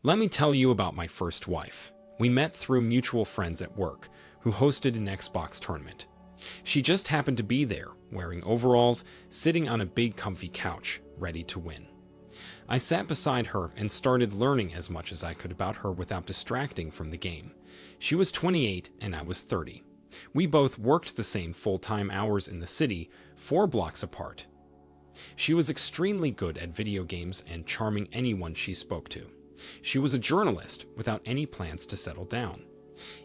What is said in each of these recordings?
Let me tell you about my first wife. We met through mutual friends at work who hosted an Xbox tournament. She just happened to be there, wearing overalls, sitting on a big comfy couch, ready to win. I sat beside her and started learning as much as I could about her without distracting from the game. She was 28 and I was 30. We both worked the same full-time hours in the city, 4 blocks apart. She was extremely good at video games and charming anyone she spoke to. She was a journalist without any plans to settle down.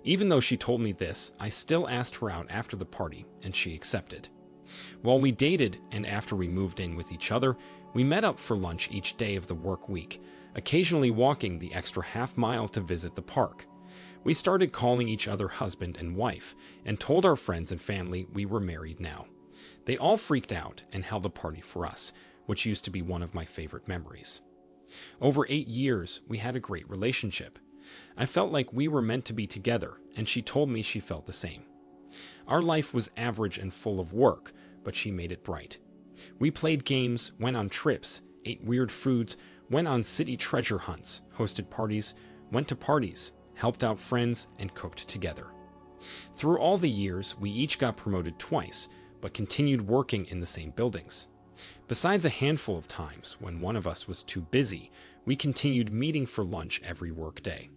Even though she told me this, I still asked her out after the party, and she accepted. While we dated, and after we moved in with each other, we met up for lunch each day of the work week, occasionally walking the extra half-mile to visit the park. We started calling each other husband and wife, and told our friends and family we were married now. They all freaked out and held a party for us, which used to be one of my favorite memories. Over 8 years, we had a great relationship. I felt like we were meant to be together, and she told me she felt the same. Our life was average and full of work, but she made it bright. We played games, went on trips, ate weird foods, went on city treasure hunts, hosted parties, went to parties, helped out friends, and cooked together. Through all the years, we each got promoted twice, but continued working in the same buildings. Besides a handful of times when one of us was too busy, we continued meeting for lunch every workday.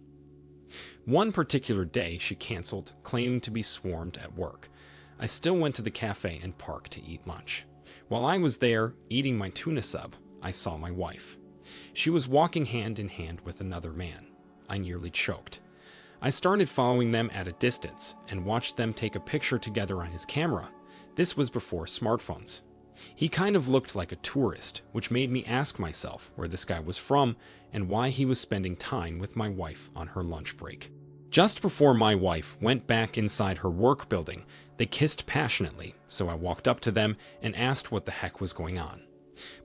One particular day she canceled, claiming to be swarmed at work. I still went to the cafe and park to eat lunch. While I was there, eating my tuna sub, I saw my wife. She was walking hand in hand with another man. I nearly choked. I started following them at a distance and watched them take a picture together on his camera. This was before smartphones. He kind of looked like a tourist, which made me ask myself where this guy was from and why he was spending time with my wife on her lunch break. Just before my wife went back inside her work building, they kissed passionately, so I walked up to them and asked what the heck was going on.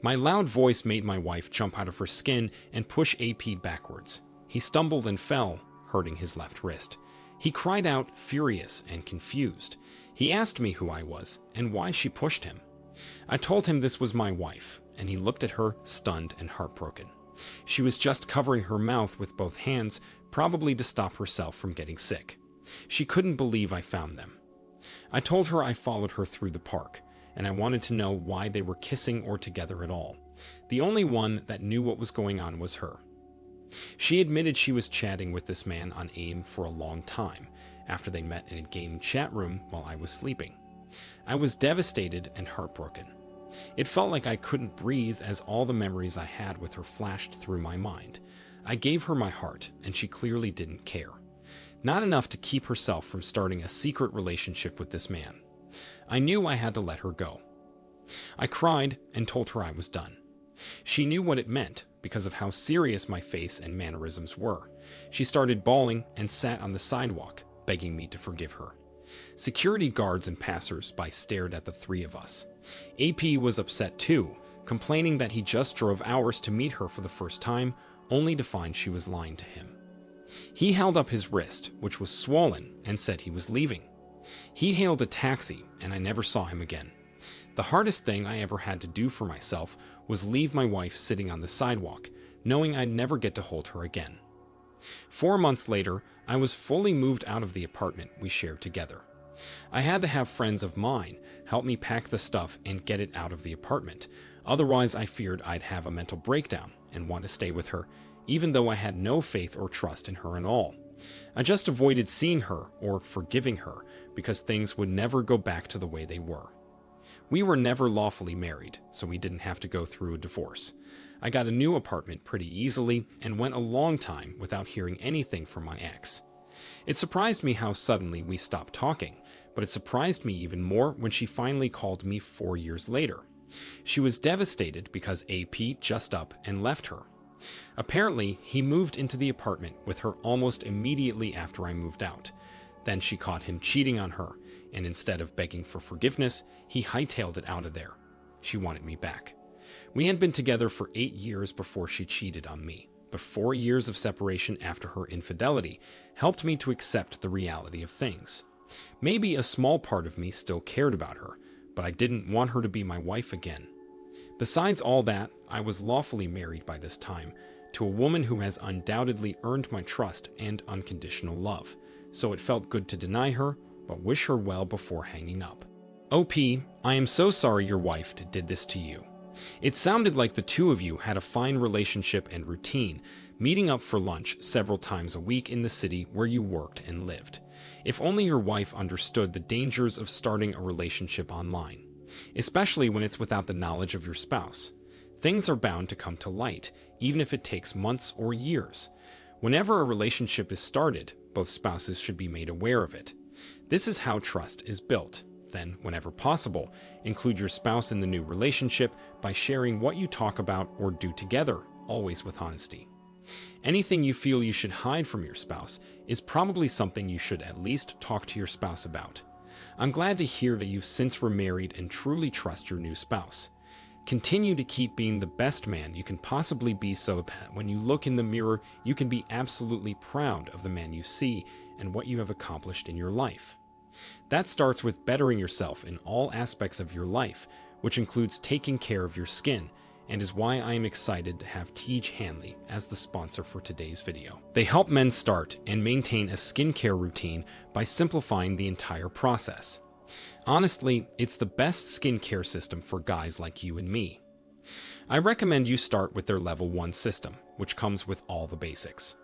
My loud voice made my wife jump out of her skin and push AP backwards. He stumbled and fell, hurting his left wrist. He cried out, furious and confused. He asked me who I was and why she pushed him. I told him this was my wife, and he looked at her, stunned and heartbroken. She was just covering her mouth with both hands, probably to stop herself from getting sick. She couldn't believe I found them. I told her I followed her through the park, and I wanted to know why they were kissing or together at all. The only one that knew what was going on was her. She admitted she was chatting with this man on AIM for a long time, after they met in a game chat room while I was sleeping. I was devastated and heartbroken. It felt like I couldn't breathe as all the memories I had with her flashed through my mind. I gave her my heart, and she clearly didn't care. Not enough to keep herself from starting a secret relationship with this man. I knew I had to let her go. I cried and told her I was done. She knew what it meant because of how serious my face and mannerisms were. She started bawling and sat on the sidewalk, begging me to forgive her. Security guards and passers-by stared at the 3 of us. AP was upset too, complaining that he just drove hours to meet her for the first time, only to find she was lying to him. He held up his wrist, which was swollen, and said he was leaving. He hailed a taxi, and I never saw him again. The hardest thing I ever had to do for myself was leave my wife sitting on the sidewalk, knowing I'd never get to hold her again. 4 months later, I was fully moved out of the apartment we shared together. I had to have friends of mine help me pack the stuff and get it out of the apartment. Otherwise, I feared I'd have a mental breakdown and want to stay with her, even though I had no faith or trust in her at all. I just avoided seeing her or forgiving her because things would never go back to the way they were. We were never lawfully married, so we didn't have to go through a divorce. I got a new apartment pretty easily and went a long time without hearing anything from my ex. It surprised me how suddenly we stopped talking, but it surprised me even more when she finally called me 4 years later. She was devastated because AP just up and left her. Apparently, he moved into the apartment with her almost immediately after I moved out. Then she caught him cheating on her, and instead of begging for forgiveness, he hightailed it out of there. She wanted me back. We had been together for 8 years before she cheated on me, but 4 years of separation after her infidelity helped me to accept the reality of things. Maybe a small part of me still cared about her, but I didn't want her to be my wife again. Besides all that, I was lawfully married by this time, to a woman who has undoubtedly earned my trust and unconditional love, so it felt good to deny her, but wish her well before hanging up. OP, I am so sorry your wife did this to you. It sounded like the two of you had a fine relationship and routine, meeting up for lunch several times a week in the city where you worked and lived. If only your wife understood the dangers of starting a relationship online, especially when it's without the knowledge of your spouse. Things are bound to come to light, even if it takes months or years. Whenever a relationship is started, both spouses should be made aware of it. This is how trust is built. Then, whenever possible, include your spouse in the new relationship by sharing what you talk about or do together, always with honesty. Anything you feel you should hide from your spouse is probably something you should at least talk to your spouse about. I'm glad to hear that you've since remarried and truly trust your new spouse. Continue to keep being the best man you can possibly be so that when you look in the mirror, you can be absolutely proud of the man you see and what you have accomplished in your life. That starts with bettering yourself in all aspects of your life, which includes taking care of your skin, and is why I am excited to have Tiege Hanley as the sponsor for today's video. They help men start and maintain a skincare routine by simplifying the entire process. Honestly, it's the best skincare system for guys like you and me. I recommend you start with their Level 1 system, which comes with all the basics.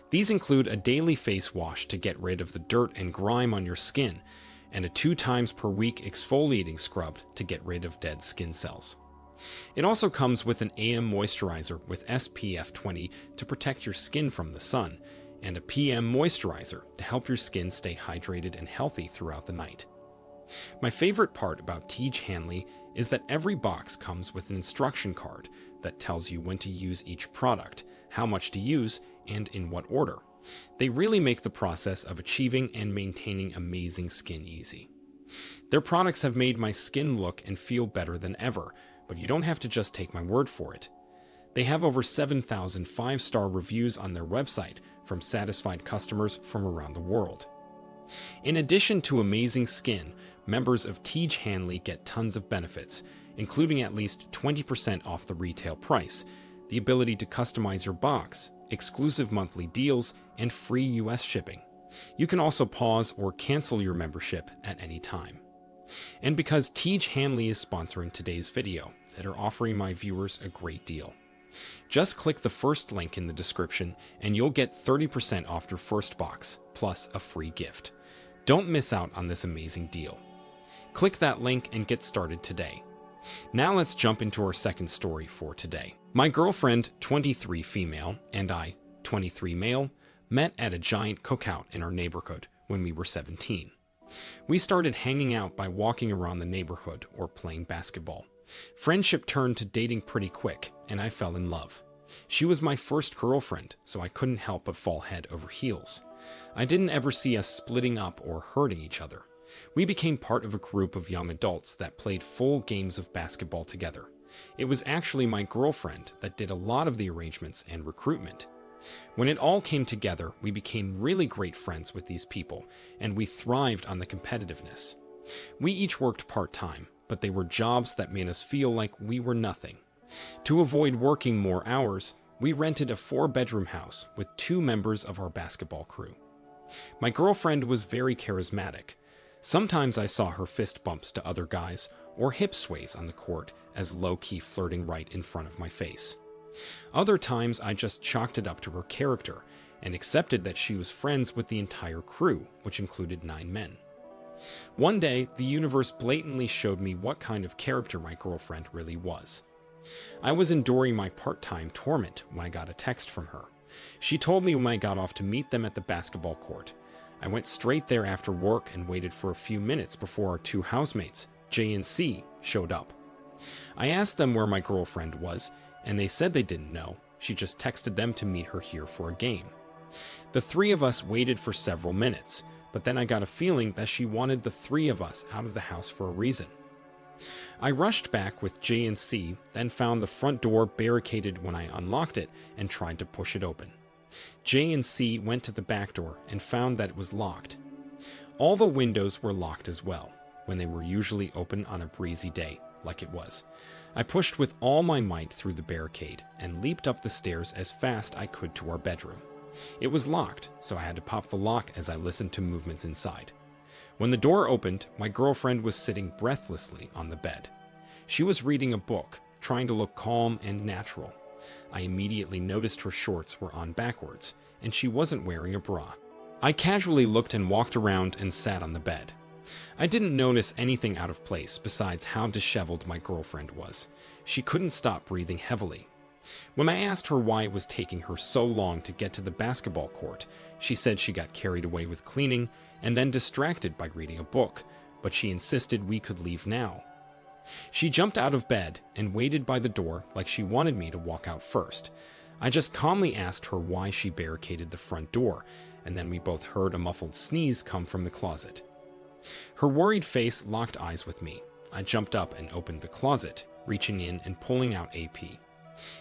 These include a daily face wash to get rid of the dirt and grime on your skin, and a 2 times per week exfoliating scrub to get rid of dead skin cells. It also comes with an AM moisturizer with SPF 20 to protect your skin from the sun, and a PM moisturizer to help your skin stay hydrated and healthy throughout the night. My favorite part about Tiege Hanley is that every box comes with an instruction card that tells you when to use each product, how much to use, and in what order. They really make the process of achieving and maintaining amazing skin easy. Their products have made my skin look and feel better than ever, but you don't have to just take my word for it. They have over 7,000 5-star reviews on their website from satisfied customers from around the world. In addition to amazing skin, members of Tiege Hanley get tons of benefits, including at least 20% off the retail price, the ability to customize your box, exclusive monthly deals, and free US shipping. You can also pause or cancel your membership at any time. And because Tiege Hanley is sponsoring today's video, they're offering my viewers a great deal. Just click the first link in the description and you'll get 30% off your first box, plus a free gift. Don't miss out on this amazing deal. Click that link and get started today. Now let's jump into our second story for today. My girlfriend, 23 female, and I, 23 male, met at a giant cookout in our neighborhood when we were 17. We started hanging out by walking around the neighborhood or playing basketball. Friendship turned to dating pretty quick, and I fell in love. She was my first girlfriend, so I couldn't help but fall head over heels. I didn't ever see us splitting up or hurting each other. We became part of a group of young adults that played full games of basketball together. It was actually my girlfriend that did a lot of the arrangements and recruitment. When it all came together, we became really great friends with these people, and we thrived on the competitiveness. We each worked part-time, but they were jobs that made us feel like we were nothing. To avoid working more hours, we rented a 4-bedroom house with 2 members of our basketball crew. My girlfriend was very charismatic. Sometimes I saw her fist bumps to other guys or hip sways on the court as low-key flirting right in front of my face. Other times I just chalked it up to her character and accepted that she was friends with the entire crew, which included 9 men. One day, the universe blatantly showed me what kind of character my girlfriend really was. I was enduring my part-time torment when I got a text from her. She told me when I got off to meet them at the basketball court. I went straight there after work and waited for a few minutes before our 2 housemates, J and C, showed up. I asked them where my girlfriend was, and they said they didn't know. She just texted them to meet her here for a game. The 3 of us waited for several minutes, but then I got a feeling that she wanted the 3 of us out of the house for a reason. I rushed back with J and C, then found the front door barricaded when I unlocked it and tried to push it open. J and C went to the back door and found that it was locked. All the windows were locked as well, when they were usually open on a breezy day, like it was. I pushed with all my might through the barricade and leaped up the stairs as fast I could to our bedroom. It was locked, so I had to pop the lock as I listened to movements inside. When the door opened, my girlfriend was sitting breathlessly on the bed. She was reading a book, trying to look calm and natural. I immediately noticed her shorts were on backwards, and she wasn't wearing a bra. I casually looked and walked around and sat on the bed. I didn't notice anything out of place besides how disheveled my girlfriend was. She couldn't stop breathing heavily. When I asked her why it was taking her so long to get to the basketball court, she said she got carried away with cleaning and then distracted by reading a book, but she insisted we could leave now. She jumped out of bed and waited by the door like she wanted me to walk out first. I just calmly asked her why she barricaded the front door, and then we both heard a muffled sneeze come from the closet. Her worried face locked eyes with me. I jumped up and opened the closet, reaching in and pulling out AP.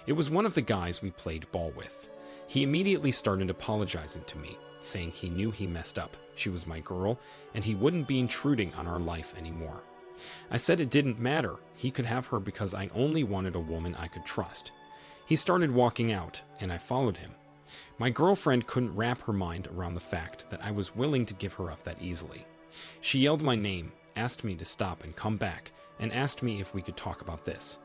It was one of the guys we played ball with. He immediately started apologizing to me, saying he knew he messed up. She was my girl, and he wouldn't be intruding on our life anymore. I said it didn't matter. He could have her because I only wanted a woman I could trust. He started walking out, and I followed him. My girlfriend couldn't wrap her mind around the fact that I was willing to give her up that easily. She yelled my name, asked me to stop and come back, and asked me if we could talk about this.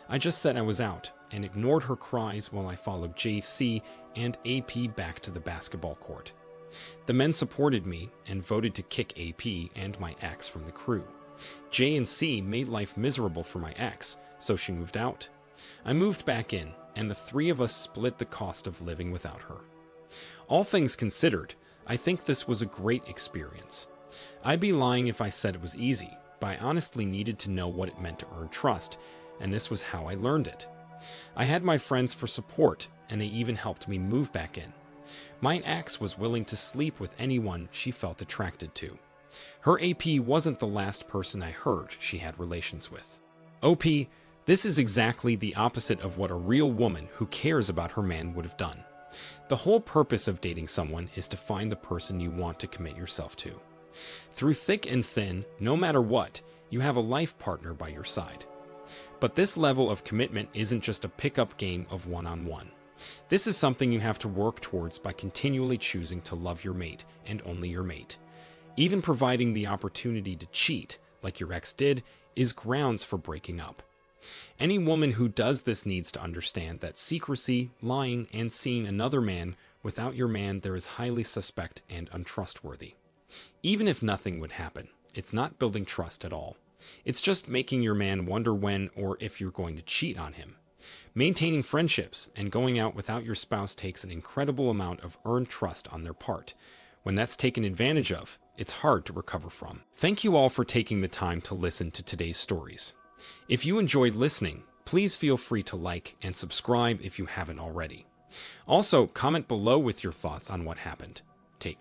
I just said I was out, and ignored her cries while I followed JC and AP back to the basketball court. The men supported me and voted to kick AP and my ex from the crew. J and C made life miserable for my ex, so she moved out. I moved back in, and the three of us split the cost of living without her. All things considered, I think this was a great experience. I'd be lying if I said it was easy, but I honestly needed to know what it meant to earn trust, and this was how I learned it. I had my friends for support, and they even helped me move back in. My ex was willing to sleep with anyone she felt attracted to. Her AP wasn't the last person I heard she had relations with. OP, this is exactly the opposite of what a real woman who cares about her man would have done. The whole purpose of dating someone is to find the person you want to commit yourself to. Through thick and thin, no matter what, you have a life partner by your side. But this level of commitment isn't just a pickup game of one-on-one. This is something you have to work towards by continually choosing to love your mate and only your mate. Even providing the opportunity to cheat, like your ex did, is grounds for breaking up. Any woman who does this needs to understand that secrecy, lying, and seeing another man without your man there is highly suspect and untrustworthy. Even if nothing would happen, it's not building trust at all. It's just making your man wonder when or if you're going to cheat on him. Maintaining friendships and going out without your spouse takes an incredible amount of earned trust on their part. When that's taken advantage of, it's hard to recover from. Thank you all for taking the time to listen to today's stories. If you enjoyed listening, please feel free to like and subscribe if you haven't already. Also, comment below with your thoughts on what happened. Take care.